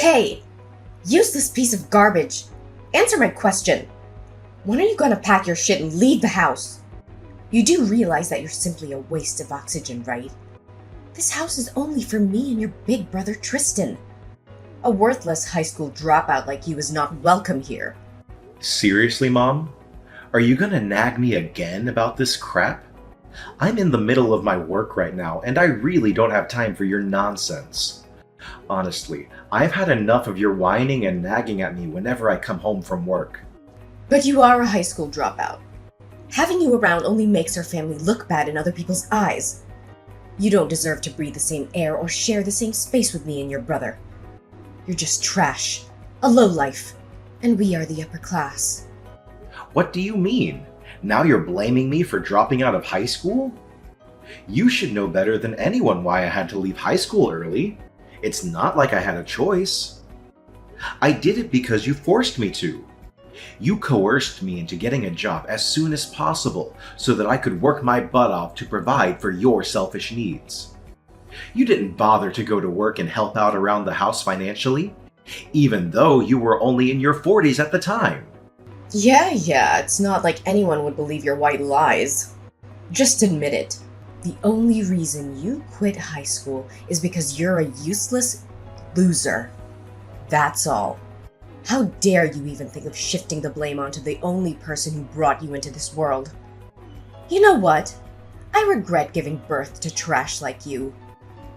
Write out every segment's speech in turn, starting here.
Hey, useless piece of garbage. Answer my question. When are you gonna pack your shit and leave the house? You do realize that you're simply a waste of oxygen, right? This house is only for me and your big brother Tristan. A worthless high school dropout like you is not welcome here. Seriously, Mom? Are you gonna nag me again about this crap? I'm in the middle of my work right now, and I really don't have time for your nonsense. Honestly, I've had enough of your whining and nagging at me whenever I come home from work. But you are a high school dropout. Having you around only makes our family look bad in other people's eyes. You don't deserve to breathe the same air or share the same space with me and your brother. You're just trash, a lowlife, and we are the upper class. What do you mean? Now you're blaming me for dropping out of high school? You should know better than anyone why I had to leave high school early. It's not like I had a choice. I did it because you forced me to. You coerced me into getting a job as soon as possible so that I could work my butt off to provide for your selfish needs. You didn't bother to go to work and help out around the house financially, even though you were only in your 40s at the time. Yeah, it's not like anyone would believe your white lies. Just admit it. The only reason you quit high school is because you're a useless loser. That's all. How dare you even think of shifting the blame onto the only person who brought you into this world? You know what? I regret giving birth to trash like you.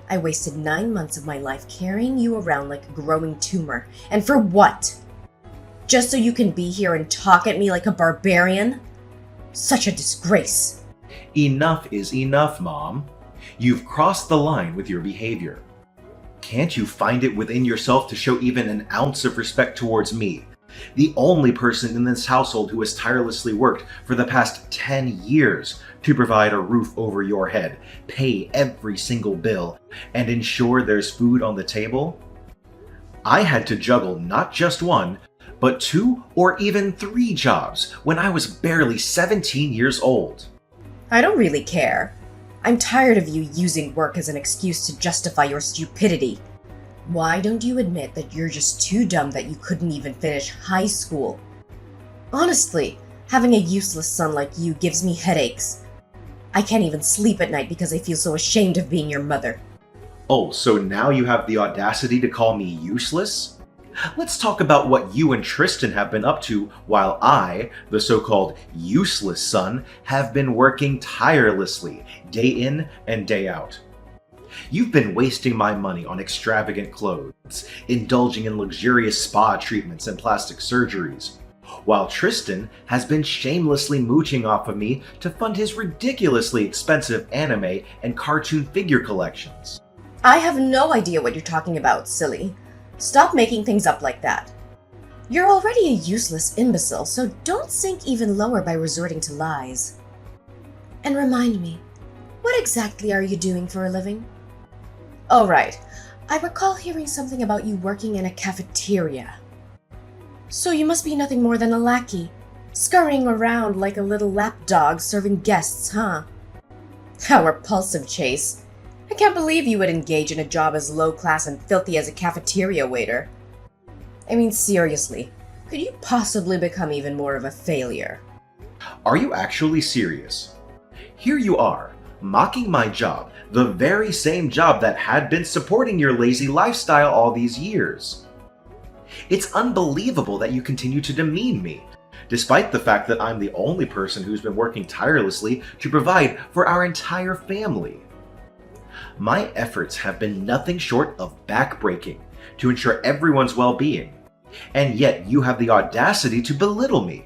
I wasted 9 months of my life carrying you around like a growing tumor. And for what? Just so you can be here and talk at me like a barbarian? Such a disgrace. Enough is enough, Mom. You've crossed the line with your behavior. Can't you find it within yourself to show even an ounce of respect towards me, the only person in this household who has tirelessly worked for the past 10 years to provide a roof over your head, pay every single bill, and ensure there's food on the table? I had to juggle not just one, but 2 or even 3 jobs when I was barely 17 years old. I don't really care. I'm tired of you using work as an excuse to justify your stupidity. Why don't you admit that you're just too dumb that you couldn't even finish high school? Honestly, having a useless son like you gives me headaches. I can't even sleep at night because I feel so ashamed of being your mother. Oh, so now you have the audacity to call me useless? Let's talk about what you and Tristan have been up to while I, the so-called useless son, have been working tirelessly, day in and day out. You've been wasting my money on extravagant clothes, indulging in luxurious spa treatments and plastic surgeries, while Tristan has been shamelessly mooching off of me to fund his ridiculously expensive anime and cartoon figure collections. I have no idea what you're talking about, silly. Stop making things up like that. You're already a useless imbecile, so don't sink even lower by resorting to lies. And remind me, what exactly are you doing for a living? Oh right, I recall hearing something about you working in a cafeteria. So you must be nothing more than a lackey, scurrying around like a little lapdog serving guests, huh? How repulsive, Chase. I can't believe you would engage in a job as low-class and filthy as a cafeteria waiter. I mean, seriously, could you possibly become even more of a failure? Are you actually serious? Here you are, mocking my job, the very same job that had been supporting your lazy lifestyle all these years. It's unbelievable that you continue to demean me, despite the fact that I'm the only person who's been working tirelessly to provide for our entire family. My efforts have been nothing short of backbreaking to ensure everyone's well-being, and yet you have the audacity to belittle me.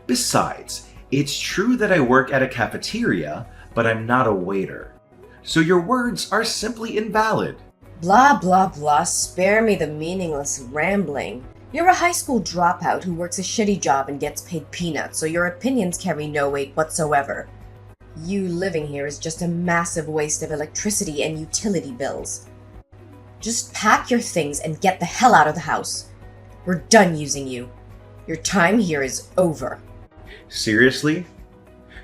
Besides, it's true that I work at a cafeteria, but I'm not a waiter. So your words are simply invalid. Blah blah blah, spare me the meaningless rambling. You're a high school dropout who works a shitty job and gets paid peanuts, so your opinions carry no weight whatsoever. You living here is just a massive waste of electricity and utility bills. Just pack your things and get the hell out of the house. We're done using you. Your time here is over. Seriously?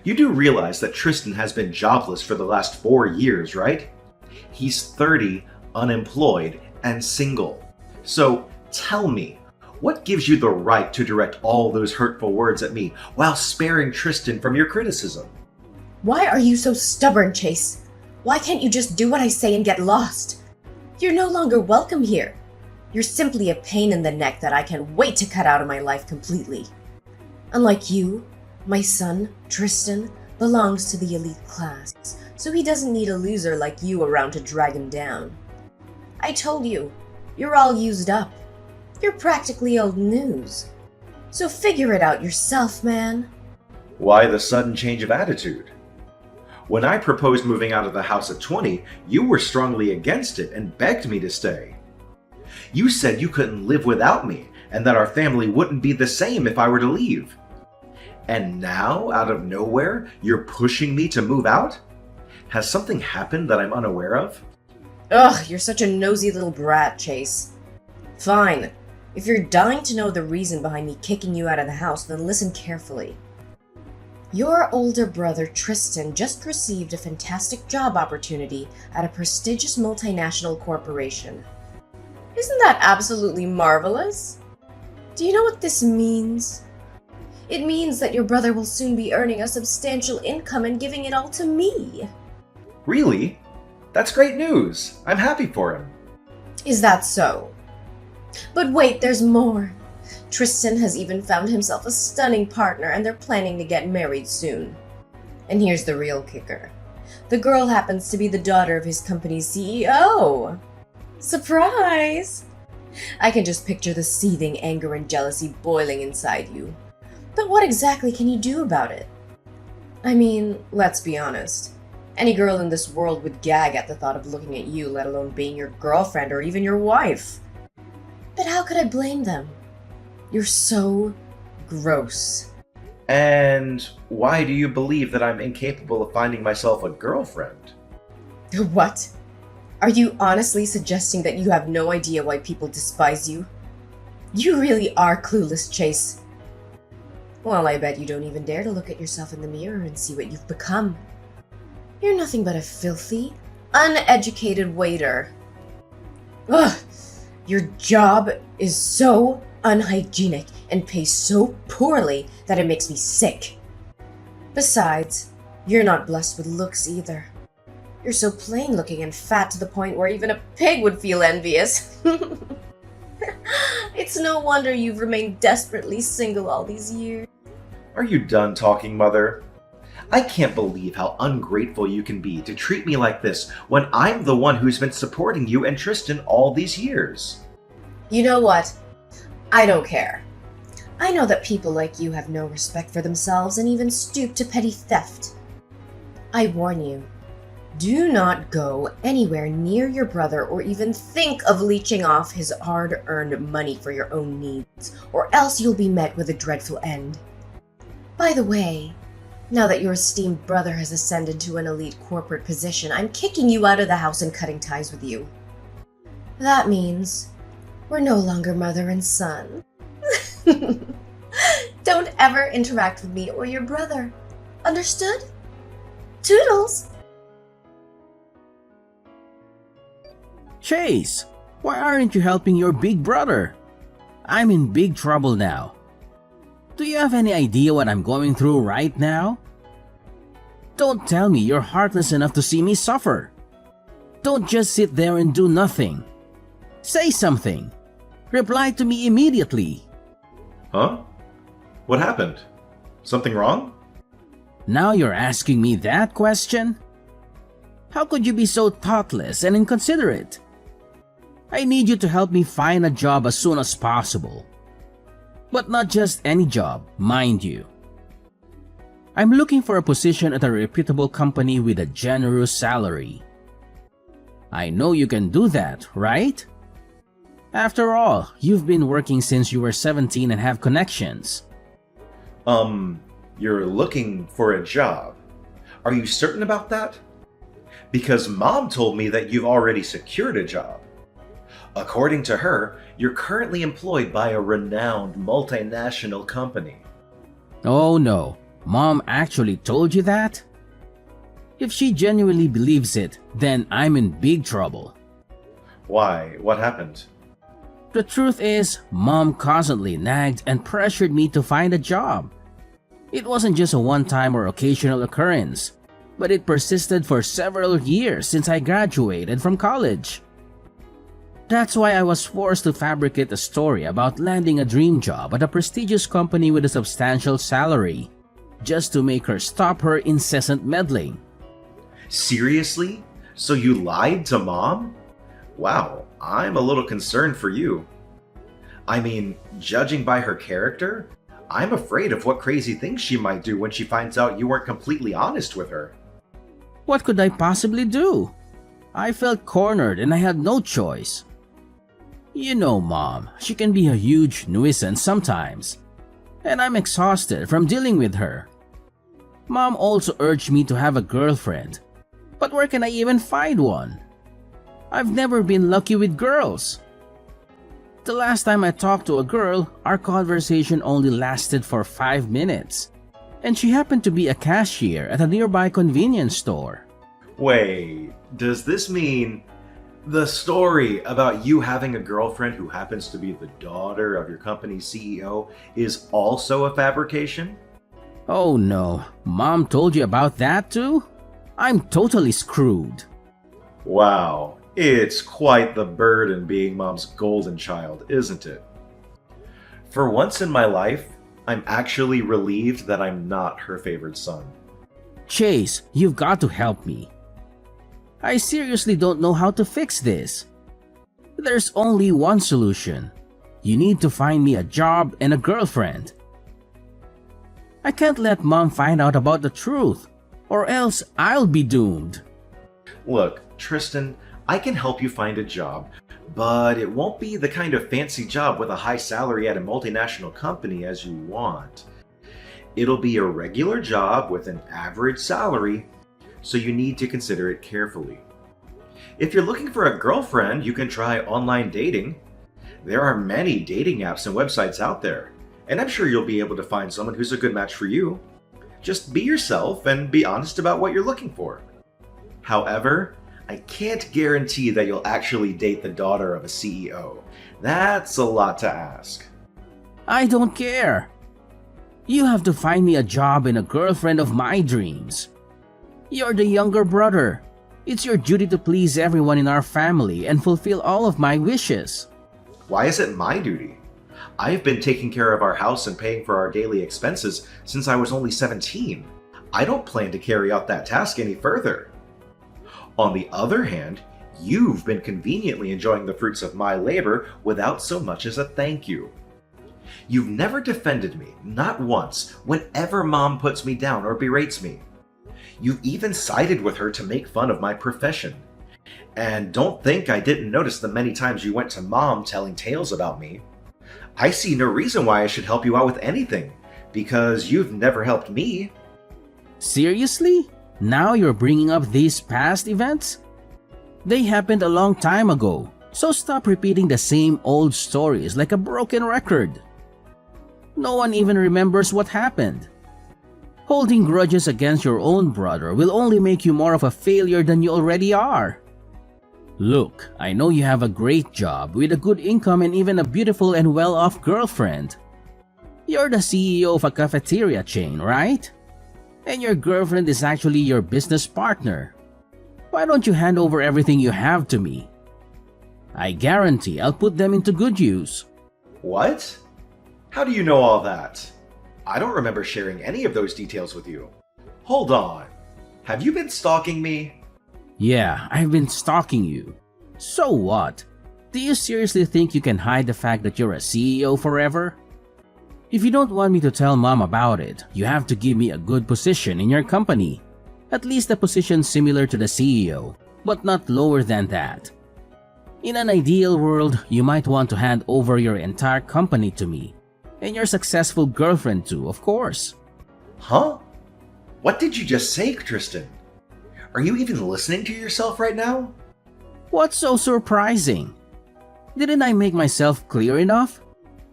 You do realize that Tristan has been jobless for the last 4 years, right? He's 30, unemployed, and single. So tell me, what gives you the right to direct all those hurtful words at me while sparing Tristan from your criticism? Why are you so stubborn, Chase? Why can't you just do what I say and get lost? You're no longer welcome here. You're simply a pain in the neck that I can't wait to cut out of my life completely. Unlike you, my son, Tristan, belongs to the elite class, so he doesn't need a loser like you around to drag him down. I told you, you're all used up. You're practically old news. So figure it out yourself, man. Why the sudden change of attitude? When I proposed moving out of the house at 20, you were strongly against it and begged me to stay. You said you couldn't live without me and that our family wouldn't be the same if I were to leave. And now, out of nowhere, you're pushing me to move out? Has something happened that I'm unaware of? Ugh, you're such a nosy little brat, Chase. Fine. If you're dying to know the reason behind me kicking you out of the house, then listen carefully. Your older brother Tristan just received a fantastic job opportunity at a prestigious multinational corporation. Isn't that absolutely marvelous? Do you know what this means? It means that your brother will soon be earning a substantial income and giving it all to me. Really? That's great news. I'm happy for him. Is that so? But wait, there's more. Tristan has even found himself a stunning partner and they're planning to get married soon. And here's the real kicker. The girl happens to be the daughter of his company's CEO. Surprise! I can just picture the seething anger and jealousy boiling inside you. But what exactly can you do about it? I mean, let's be honest. Any girl in this world would gag at the thought of looking at you, let alone being your girlfriend or even your wife. But how could I blame them? You're so gross. And why do you believe that I'm incapable of finding myself a girlfriend? What? Are you honestly suggesting that you have no idea why people despise you? You really are clueless, Chase. Well, I bet you don't even dare to look at yourself in the mirror and see what you've become. You're nothing but a filthy, uneducated waiter. Ugh! Your job is so unhygienic and pays so poorly that it makes me sick. Besides, you're not blessed with looks either. You're so plain looking and fat to the point where even a pig would feel envious. It's no wonder you've remained desperately single all these years. Are you done talking, Mother? I can't believe how ungrateful you can be to treat me like this when I'm the one who's been supporting you and Tristan all these years. You know what? I don't care. I know that people like you have no respect for themselves and even stoop to petty theft. I warn you, do not go anywhere near your brother or even think of leeching off his hard-earned money for your own needs, or else you'll be met with a dreadful end. By the way, now that your esteemed brother has ascended to an elite corporate position, I'm kicking you out of the house and cutting ties with you. That means we're no longer mother and son. Don't ever interact with me or your brother. Understood? Toodles! Chase, why aren't you helping your big brother? I'm in big trouble now. Do you have any idea what I'm going through right now? Don't tell me you're heartless enough to see me suffer. Don't just sit there and do nothing. Say something. Reply to me immediately. Huh? What happened? Something wrong? Now you're asking me that question? How could you be so thoughtless and inconsiderate? I need you to help me find a job as soon as possible. But not just any job, mind you. I'm looking for a position at a reputable company with a generous salary. I know you can do that, right? After all, you've been working since you were 17 and have connections. You're looking for a job. Are you certain about that? Because Mom told me that you've already secured a job. According to her, you're currently employed by a renowned multinational company. Oh no, Mom actually told you that? If she genuinely believes it, then I'm in big trouble. Why? What happened? The truth is, Mom constantly nagged and pressured me to find a job. It wasn't just a one-time or occasional occurrence, but it persisted for several years since I graduated from college. That's why I was forced to fabricate a story about landing a dream job at a prestigious company with a substantial salary, just to make her stop her incessant meddling. Seriously? So you lied to Mom? Wow, I'm a little concerned for you. I mean, judging by her character, I'm afraid of what crazy things she might do when she finds out you weren't completely honest with her. What could I possibly do? I felt cornered and I had no choice. You know, Mom, she can be a huge nuisance sometimes, and I'm exhausted from dealing with her. Mom also urged me to have a girlfriend, but where can I even find one? I've never been lucky with girls. The last time I talked to a girl, our conversation only lasted for 5 minutes, and she happened to be a cashier at a nearby convenience store. Wait, does this mean the story about you having a girlfriend who happens to be the daughter of your company's CEO is also a fabrication? Oh no, Mom told you about that too? I'm totally screwed. Wow, it's quite the burden being Mom's golden child, isn't it? For once in my life, I'm actually relieved that I'm not her favorite son. Chase, you've got to help me. I seriously don't know how to fix this. There's only one solution. You need to find me a job and a girlfriend. I can't let Mom find out about the truth, or else I'll be doomed. Look, Tristan, I can help you find a job, but it won't be the kind of fancy job with a high salary at a multinational company as you want. It'll be a regular job with an average salary, so you need to consider it carefully. If you're looking for a girlfriend, you can try online dating. There are many dating apps and websites out there, and I'm sure you'll be able to find someone who's a good match for you. Just be yourself and be honest about what you're looking for. However, I can't guarantee that you'll actually date the daughter of a CEO. That's a lot to ask. I don't care. You have to find me a job and a girlfriend of my dreams. You're the younger brother. It's your duty to please everyone in our family and fulfill all of my wishes. Why is it my duty? I've been taking care of our house and paying for our daily expenses since I was only 17. I don't plan to carry out that task any further. On the other hand, you've been conveniently enjoying the fruits of my labor without so much as a thank you. You've never defended me, not once, whenever Mom puts me down or berates me. You've even sided with her to make fun of my profession. And don't think I didn't notice the many times you went to Mom telling tales about me. I see no reason why I should help you out with anything, because you've never helped me. Seriously? Now you're bringing up these past events? They happened a long time ago, so stop repeating the same old stories like a broken record. No one even remembers what happened. Holding grudges against your own brother will only make you more of a failure than you already are. Look, I know you have a great job with a good income and even a beautiful and well-off girlfriend. You're the CEO of a cafeteria chain, right? And your girlfriend is actually your business partner. Why don't you hand over everything you have to me? I guarantee I'll put them into good use. What? How do you know all that? I don't remember sharing any of those details with you. Hold on. Have you been stalking me? Yeah, I've been stalking you. So what? Do you seriously think you can hide the fact that you're a CEO forever? If you don't want me to tell Mom about it, you have to give me a good position in your company. At least a position similar to the CEO, but not lower than that. In an ideal world, you might want to hand over your entire company to me. And your successful girlfriend too, of course. Huh? What did you just say, Tristan? Are you even listening to yourself right now? What's so surprising? Didn't I make myself clear enough?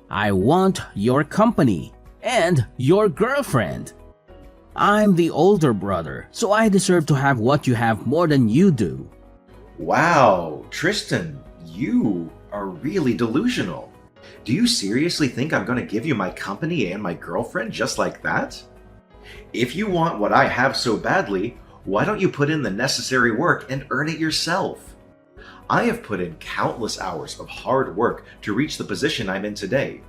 I want your company and your girlfriend. I'm the older brother, so I deserve to have what you have more than you do. Wow, Tristan, you are really delusional. Do you seriously think I'm gonna give you my company and my girlfriend just like that? If you want what I have so badly, why don't you put in the necessary work and earn it yourself? I have put in countless hours of hard work to reach the position I'm in today.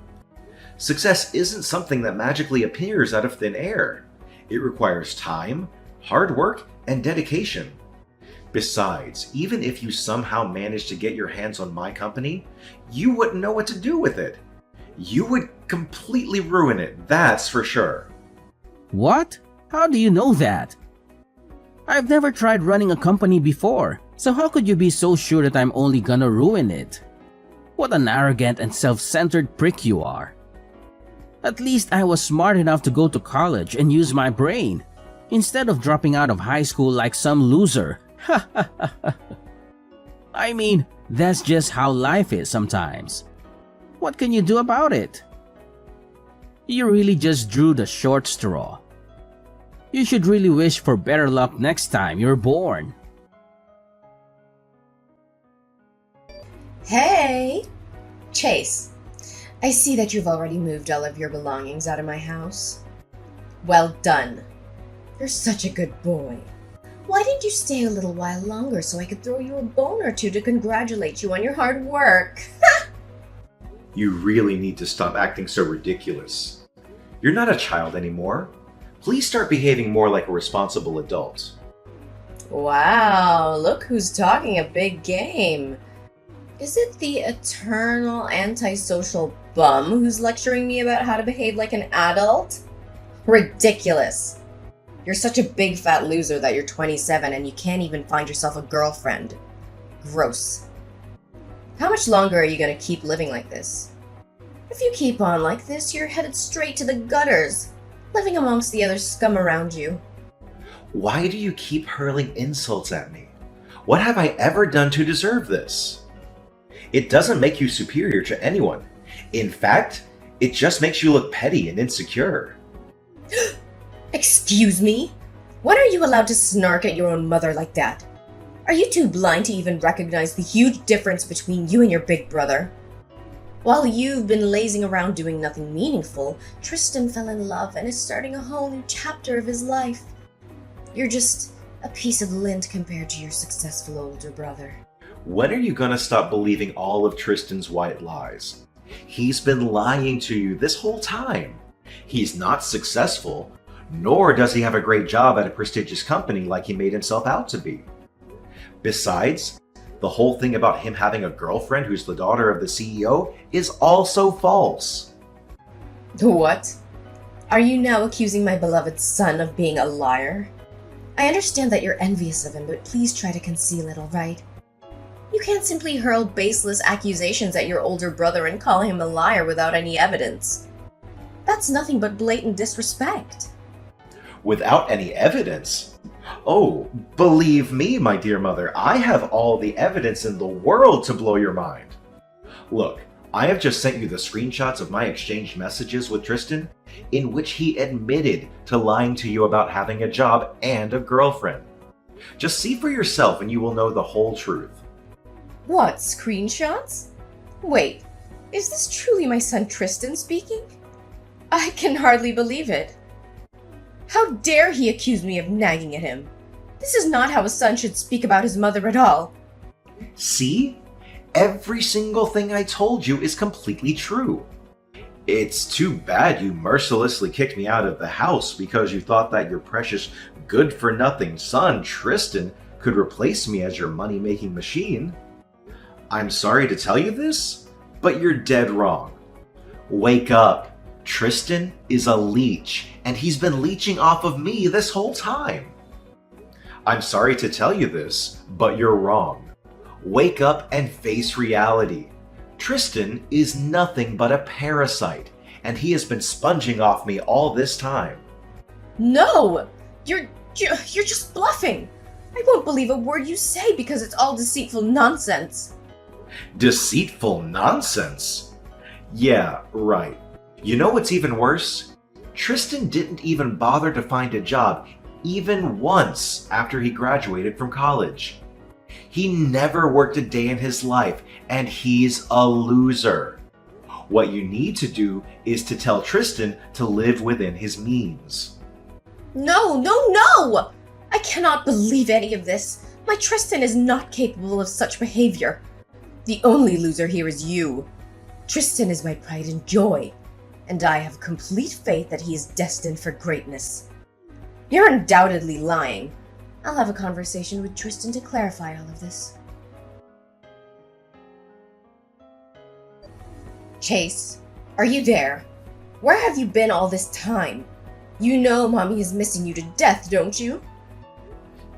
Success isn't something that magically appears out of thin air. It requires time, hard work, and dedication. Besides, even if you somehow managed to get your hands on my company, you wouldn't know what to do with it. You would completely ruin it, that's for sure. What? How do you know that? I've never tried running a company before, so how could you be so sure that I'm only gonna ruin it? What an arrogant and self-centered prick you are. At least I was smart enough to go to college and use my brain, instead of dropping out of high school like some loser. I mean, that's just how life is sometimes. What can you do about it? You really just drew the short straw. You should really wish for better luck next time you're born. Hey! Chase, I see that you've already moved all of your belongings out of my house. Well done. You're such a good boy. Why didn't you stay a little while longer so I could throw you a bone or two to congratulate you on your hard work? You really need to stop acting so ridiculous. You're not a child anymore. Please start behaving more like a responsible adult. Wow, look who's talking a big game. Is it the eternal antisocial bum who's lecturing me about how to behave like an adult? Ridiculous. You're such a big fat loser that you're 27 and you can't even find yourself a girlfriend. Gross. How much longer are you gonna keep living like this? If you keep on like this, you're headed straight to the gutters, living amongst the other scum around you. Why do you keep hurling insults at me? What have I ever done to deserve this? It doesn't make you superior to anyone. In fact, it just makes you look petty and insecure. Excuse me? When are you allowed to snark at your own mother like that? Are you too blind to even recognize the huge difference between you and your big brother? While you've been lazing around doing nothing meaningful, Tristan fell in love and is starting a whole new chapter of his life. You're just a piece of lint compared to your successful older brother. When are you gonna stop believing all of Tristan's white lies? He's been lying to you this whole time. He's not successful, nor does he have a great job at a prestigious company like he made himself out to be. Besides, the whole thing about him having a girlfriend who's the daughter of the CEO is also false. What? Are you now accusing my beloved son of being a liar? I understand that you're envious of him, but please try to conceal it, alright? You can't simply hurl baseless accusations at your older brother and call him a liar without any evidence. That's nothing but blatant disrespect. Without any evidence? Oh, believe me, my dear mother, I have all the evidence in the world to blow your mind. Look, I have just sent you the screenshots of my exchanged messages with Tristan, in which he admitted to lying to you about having a job and a girlfriend. Just see for yourself and you will know the whole truth. What, screenshots? Wait, is this truly my son Tristan speaking? I can hardly believe it. How dare he accuse me of nagging at him? This is not how a son should speak about his mother at all. See? Every single thing I told you is completely true. It's too bad you mercilessly kicked me out of the house because you thought that your precious good-for-nothing son, Tristan, could replace me as your money-making machine. I'm sorry to tell you this, but you're dead wrong. Wake up. Tristan is a leech, and he's been leeching off of me this whole time. I'm sorry to tell you this, but you're wrong. Wake up and face reality. Tristan is nothing but a parasite, and he has been sponging off me all this time. No! You're just bluffing! I won't believe a word you say because it's all deceitful nonsense. Deceitful nonsense? Yeah, right. You know what's even worse? Tristan didn't even bother to find a job even once after he graduated from college. He never worked a day in his life, and he's a loser. What you need to do is to tell Tristan to live within his means. No, no, no! I cannot believe any of this. My Tristan is not capable of such behavior. The only loser here is you. Tristan is my pride and joy, and I have complete faith that he is destined for greatness. You're undoubtedly lying. I'll have a conversation with Tristan to clarify all of this. Chase, are you there? Where have you been all this time? You know Mommy is missing you to death, don't you?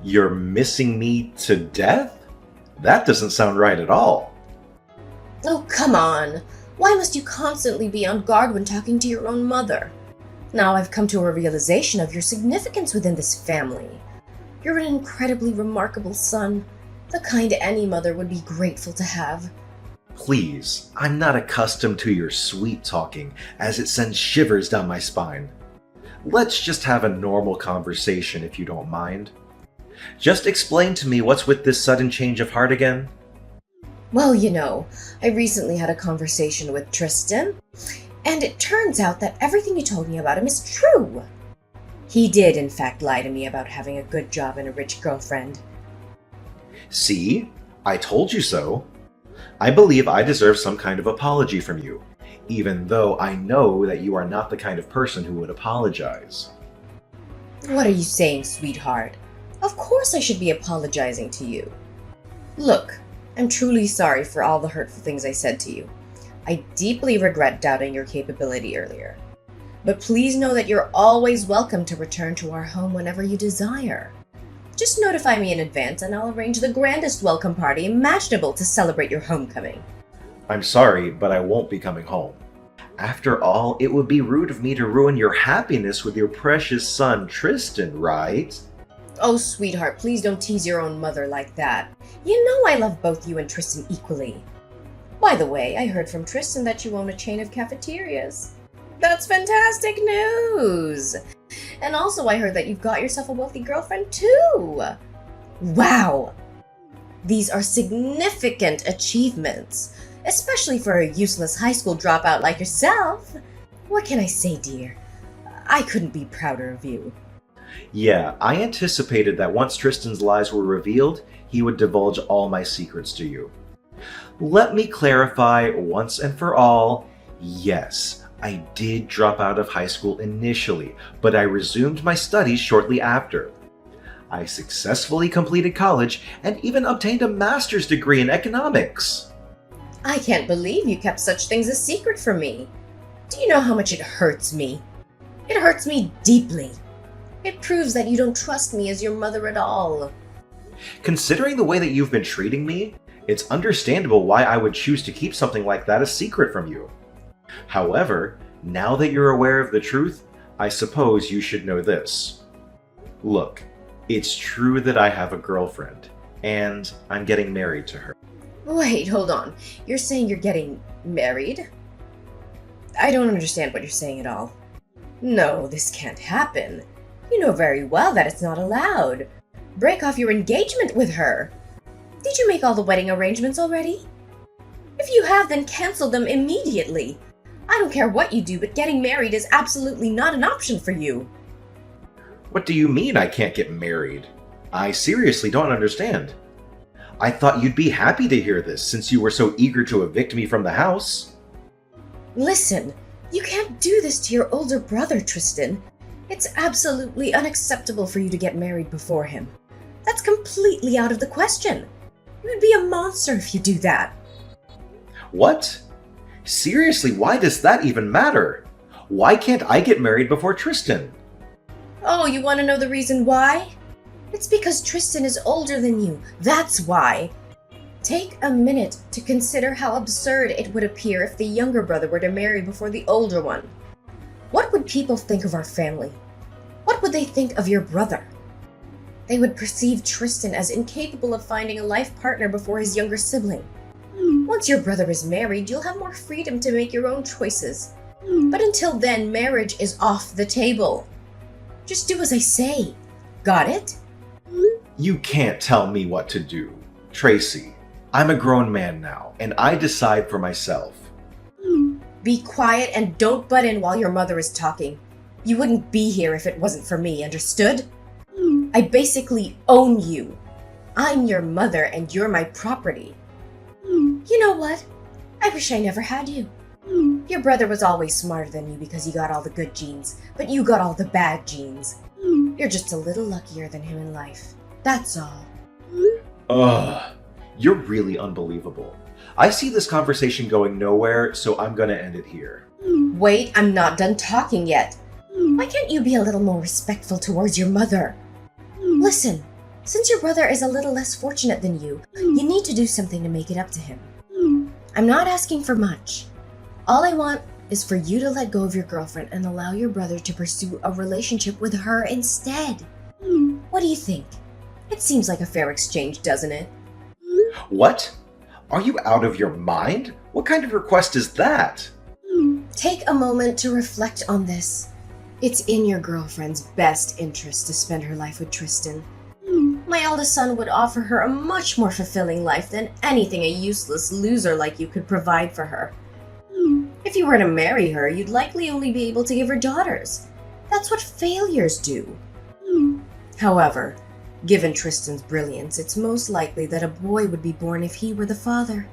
You're missing me to death? That doesn't sound right at all. Oh, come on. Why must you constantly be on guard when talking to your own mother? Now I've come to a realization of your significance within this family. You're an incredibly remarkable son, the kind any mother would be grateful to have. Please, I'm not accustomed to your sweet talking, as it sends shivers down my spine. Let's just have a normal conversation if you don't mind. Just explain to me what's with this sudden change of heart again. Well, you know, I recently had a conversation with Tristan, and it turns out that everything you told me about him is true. He did, in fact, lie to me about having a good job and a rich girlfriend. See? I told you so. I believe I deserve some kind of apology from you, even though I know that you are not the kind of person who would apologize. What are you saying, sweetheart? Of course I should be apologizing to you. Look, I'm truly sorry for all the hurtful things I said to you. I deeply regret doubting your capability earlier. But please know that you're always welcome to return to our home whenever you desire. Just notify me in advance and I'll arrange the grandest welcome party imaginable to celebrate your homecoming. I'm sorry, but I won't be coming home. After all, it would be rude of me to ruin your happiness with your precious son, Tristan, right? Oh, sweetheart, please don't tease your own mother like that. You know I love both you and Tristan equally. By the way, I heard from Tristan that you own a chain of cafeterias. That's fantastic news! And also I heard that you've got yourself a wealthy girlfriend too! Wow! These are significant achievements, especially for a useless high school dropout like yourself. What can I say, dear? I couldn't be prouder of you. Yeah, I anticipated that once Tristan's lies were revealed, he would divulge all my secrets to you. Let me clarify once and for all, yes, I did drop out of high school initially, but I resumed my studies shortly after. I successfully completed college and even obtained a master's degree in economics. I can't believe you kept such things a secret from me. Do you know how much it hurts me? It hurts me deeply. It proves that you don't trust me as your mother at all. Considering the way that you've been treating me, it's understandable why I would choose to keep something like that a secret from you. However, now that you're aware of the truth, I suppose you should know this. Look, it's true that I have a girlfriend, and I'm getting married to her. Wait, hold on. You're saying you're getting married? I don't understand what you're saying at all. No, this can't happen. You know very well that it's not allowed. Break off your engagement with her. Did you make all the wedding arrangements already? If you have, then cancel them immediately. I don't care what you do, but getting married is absolutely not an option for you. What do you mean I can't get married? I seriously don't understand. I thought you'd be happy to hear this since you were so eager to evict me from the house. Listen, you can't do this to your older brother, Tristan. It's absolutely unacceptable for you to get married before him. That's completely out of the question. You would be a monster if you do that. What? Seriously, why does that even matter? Why can't I get married before Tristan? Oh, you want to know the reason why? It's because Tristan is older than you. That's why. Take a minute to consider how absurd it would appear if the younger brother were to marry before the older one. What would people think of our family? What would they think of your brother? They would perceive Tristan as incapable of finding a life partner before his younger sibling. Once your brother is married, you'll have more freedom to make your own choices. But until then, marriage is off the table. Just do as I say. Got it? You can't tell me what to do. Tracy, I'm a grown man now, and I decide for myself. Be quiet and don't butt in while your mother is talking. You wouldn't be here if it wasn't for me, understood? I basically own you. I'm your mother and you're my property. You know what? I wish I never had you. Your brother was always smarter than you because he got all the good genes, but you got all the bad genes. You're just a little luckier than him in life. That's all. Ugh, you're really unbelievable. I see this conversation going nowhere, so I'm gonna end it here. Wait, I'm not done talking yet. Why can't you be a little more respectful towards your mother? Listen, since your brother is a little less fortunate than you need to do something to make it up to him. I'm not asking for much. All I want is for you to let go of your girlfriend and allow your brother to pursue a relationship with her instead. What do you think? It seems like a fair exchange, doesn't it? What? Are you out of your mind? What kind of request is that? Take a moment to reflect on this. It's in your girlfriend's best interest to spend her life with Tristan. My eldest son would offer her a much more fulfilling life than anything a useless loser like you could provide for her. If you were to marry her, you'd likely only be able to give her daughters. That's what failures do. However, given Tristan's brilliance, it's most likely that a boy would be born if he were the father.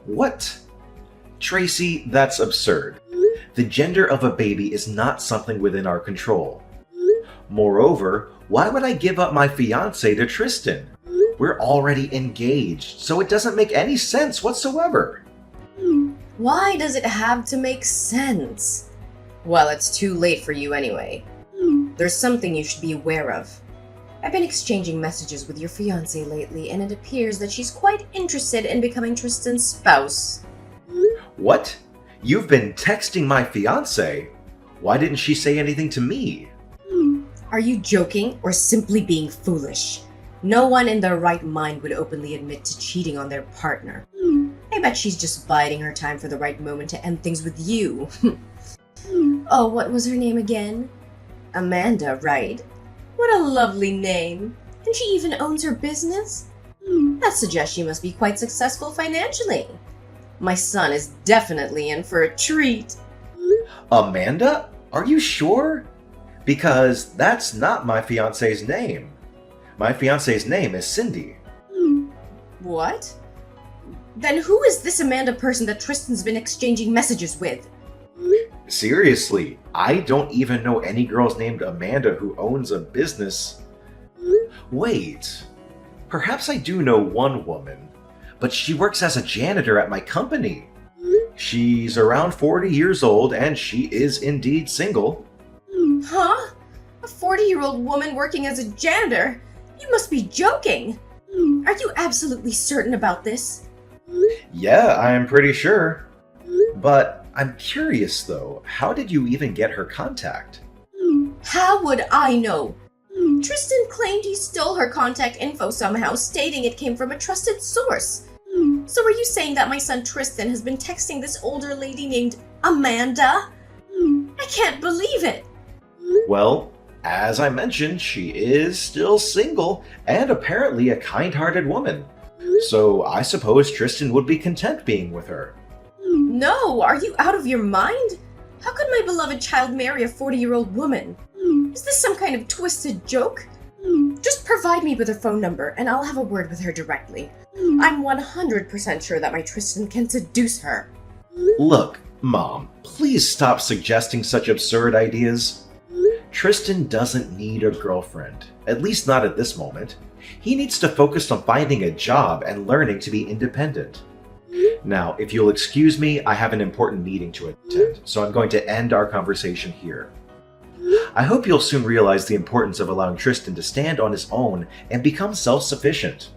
What? Tracy, that's absurd. The gender of a baby is not something within our control. Moreover, why would I give up my fiancé to Tristan? We're already engaged, so it doesn't make any sense whatsoever. Why does it have to make sense? Well, it's too late for you anyway. There's something you should be aware of. I've been exchanging messages with your fiancée lately, and it appears that she's quite interested in becoming Tristan's spouse. What? You've been texting my fiancé? Why didn't she say anything to me? Are you joking or simply being foolish? No one in their right mind would openly admit to cheating on their partner. I bet she's just biding her time for the right moment to end things with you. Oh, what was her name again? Amanda, right? What a lovely name. And she even owns her business? That suggests she must be quite successful financially. My son is definitely in for a treat. Amanda? Are you sure? Because that's not my fiancé's name. My fiancé's name is Cindy. What? Then who is this Amanda person that Tristan's been exchanging messages with? Seriously, I don't even know any girls named Amanda who owns a business. Wait, perhaps I do know one woman, but she works as a janitor at my company. She's around 40 years old and she is indeed single. Huh? A 40-year-old woman working as a janitor? You must be joking! Are you absolutely certain about this? Yeah, I'm pretty sure. But I'm curious though, how did you even get her contact? How would I know? Tristan claimed he stole her contact info somehow, stating it came from a trusted source. So are you saying that my son Tristan has been texting this older lady named Amanda? I can't believe it! Well, as I mentioned, she is still single and apparently a kind-hearted woman. So I suppose Tristan would be content being with her. No, are you out of your mind? How could my beloved child marry a 40-year-old woman? Is this some kind of twisted joke? Just provide me with her phone number and I'll have a word with her directly. I'm 100% sure that my Tristan can seduce her. Look, Mom, please stop suggesting such absurd ideas. Tristan doesn't need a girlfriend, at least not at this moment. He needs to focus on finding a job and learning to be independent. Now, if you'll excuse me, I have an important meeting to attend, so I'm going to end our conversation here. I hope you'll soon realize the importance of allowing Tristan to stand on his own and become self-sufficient.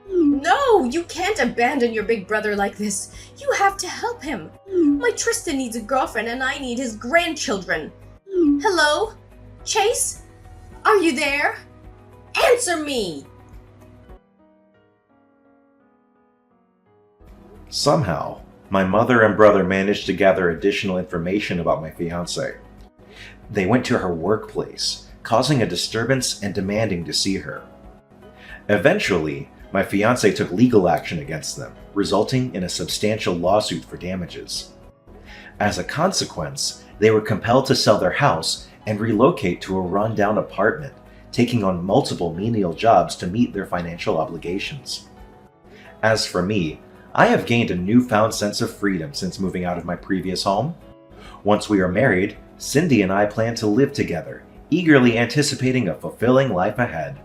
No, you can't abandon your big brother like this. You have to help him. My Tristan needs a girlfriend and I need his grandchildren. Hello? Chase? Are you there? Answer me! Somehow, my mother and brother managed to gather additional information about my fiancée. They went to her workplace, causing a disturbance and demanding to see her. Eventually, My fiancé took legal action against them, resulting in a substantial lawsuit for damages. As a consequence, they were compelled to sell their house and relocate to a rundown apartment, taking on multiple menial jobs to meet their financial obligations. As for me, I have gained a newfound sense of freedom since moving out of my previous home. Once we are married, Cindy and I plan to live together, eagerly anticipating a fulfilling life ahead.